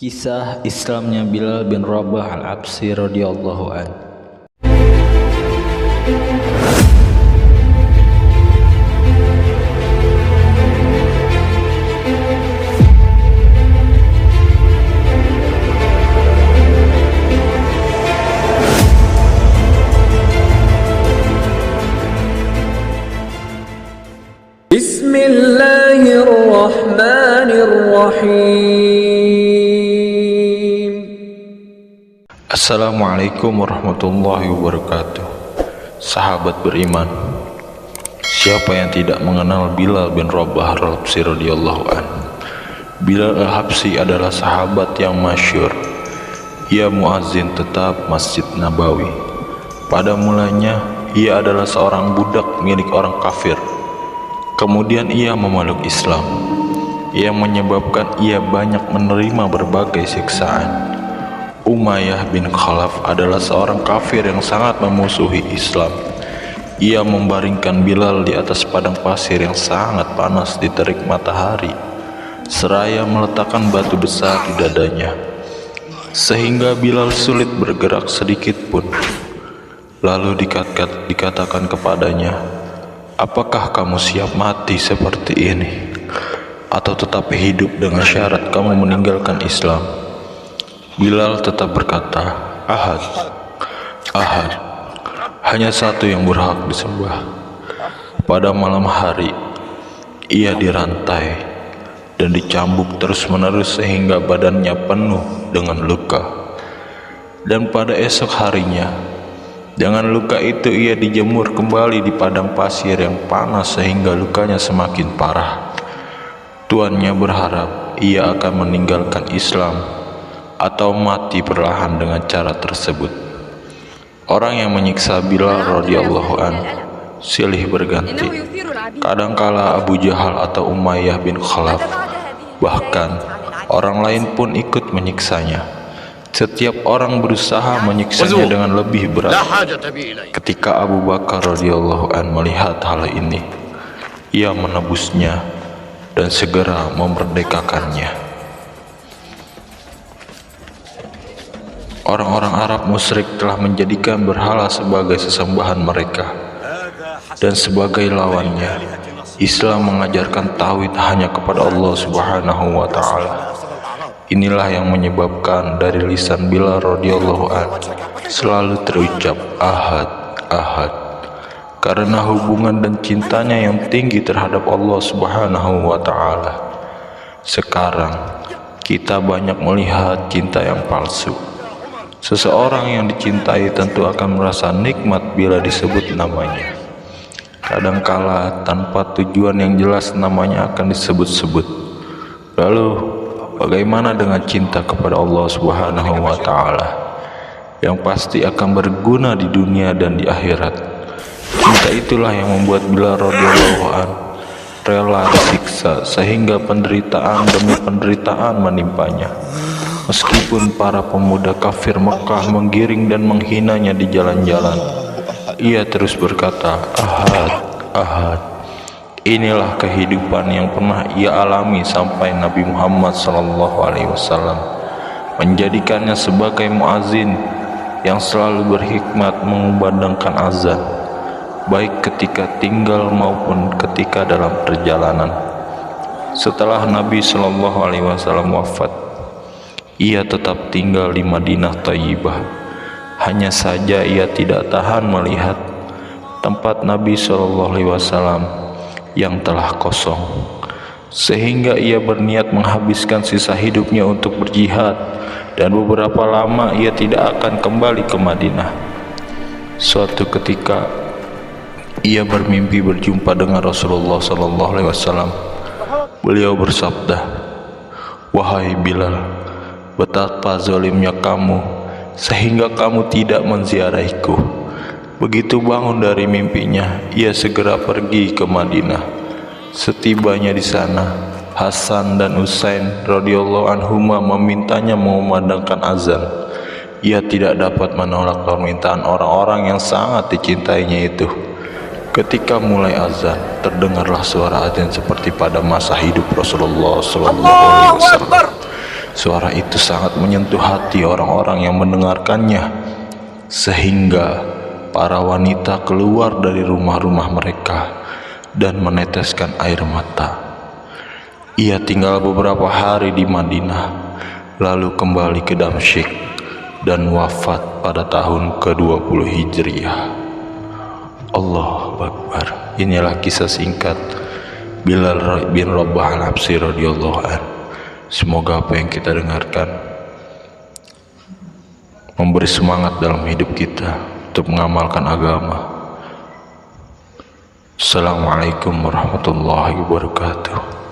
Kisah Islamnya Bilal bin Rabah al-Absi radhiyallahu an. Bismillahirrahmanirrahim. Assalamualaikum warahmatullahi wabarakatuh. Sahabat beriman, siapa yang tidak mengenal Bilal bin Rabah al-Habsyi radhiyallahu an? Bilal al-Habsyi adalah sahabat yang masyhur. Ia muazin tetap Masjid Nabawi. Pada mulanya ia adalah seorang budak milik orang kafir. Kemudian ia memeluk Islam, yang menyebabkan ia banyak menerima berbagai siksaan. Umayyah bin Khalaf adalah seorang kafir yang sangat memusuhi Islam. Ia membaringkan Bilal di atas padang pasir yang sangat panas di terik matahari, seraya meletakkan batu besar di dadanya, sehingga Bilal sulit bergerak sedikit pun. Lalu dikatakan kepadanya, "Apakah kamu siap mati seperti ini, atau tetap hidup dengan syarat kamu meninggalkan Islam?" Bilal tetap berkata, "Ahad, Ahad, hanya satu yang berhak disembah." Pada malam hari, ia dirantai dan dicambuk terus-menerus sehingga badannya penuh dengan luka. Dan pada esok harinya, dengan luka itu ia dijemur kembali di padang pasir yang panas sehingga lukanya semakin parah. Tuannya berharap ia akan meninggalkan Islam atau mati perlahan dengan cara tersebut. Orang yang menyiksa Bilal radhiyallahu an silih berganti. Kadangkala Abu Jahal atau Umayyah bin Khalaf, bahkan orang lain pun ikut menyiksanya. Setiap orang berusaha menyiksanya dengan lebih berat. Ketika Abu Bakar radhiyallahu an melihat hal ini, ia menebusnya dan segera memerdekakannya. Orang-orang Arab musyrik telah menjadikan berhala sebagai sesembahan mereka, dan sebagai lawannya, Islam mengajarkan tauhid hanya kepada Allah Subhanahu wa Ta'ala. Inilah yang menyebabkan dari lisan Bilal radhiyallahu an selalu terucap Ahad, Ahad, karena hubungan dan cintanya yang tinggi terhadap Allah Subhanahu wa Ta'ala. Sekarang kita banyak melihat cinta yang palsu. Seseorang yang dicintai tentu akan merasa nikmat bila disebut namanya. Kadangkala tanpa tujuan yang jelas namanya akan disebut-sebut. Lalu bagaimana dengan cinta kepada Allah Subhanahu wa Ta'ala, yang pasti akan berguna di dunia dan di akhirat? Cinta itulah yang membuat Bilal radhiyallahu an rela disiksa sehingga penderitaan demi penderitaan menimpanya. Meskipun para pemuda kafir Mekah menggiring dan menghinanya di jalan-jalan, ia terus berkata, Ahad, Ahad. Inilah kehidupan yang pernah ia alami sampai Nabi Muhammad SAW menjadikannya sebagai muazin yang selalu berhikmat mengumandangkan azan, baik ketika tinggal maupun ketika dalam perjalanan. Setelah Nabi SAW wafat, ia tetap tinggal di Madinah Thayyibah. Hanya saja ia tidak tahan melihat tempat Nabi SAW yang telah kosong, sehingga ia berniat menghabiskan sisa hidupnya untuk berjihad, dan beberapa lama ia tidak akan kembali ke Madinah. Suatu ketika ia bermimpi berjumpa dengan Rasulullah SAW. Beliau bersabda, "Wahai Bilal, betapa zalimnya kamu sehingga kamu tidak menziarahiku." Begitu bangun dari mimpinya, ia segera pergi ke Madinah. Setibanya di sana, Hasan dan Usain radhiyallahu anhuma memintanya mengumandangkan azan. Ia tidak dapat menolak permintaan orang-orang yang sangat dicintainya itu. Ketika mulai azan, terdengarlah suara azan seperti pada masa hidup Rasulullah SAW. Suara itu sangat menyentuh hati orang-orang yang mendengarkannya, sehingga para wanita keluar dari rumah-rumah mereka dan meneteskan air mata. Ia tinggal beberapa hari di Madinah, lalu kembali ke Damsyik dan wafat pada tahun ke-20 Hijriah. Allahu Akbar. Inilah kisah singkat Bilal bin Rabah al-Habsyi radhiyallahu anhu. Semoga apa yang kita dengarkan memberi semangat dalam hidup kita untuk mengamalkan agama. Assalamualaikum warahmatullahi wabarakatuh.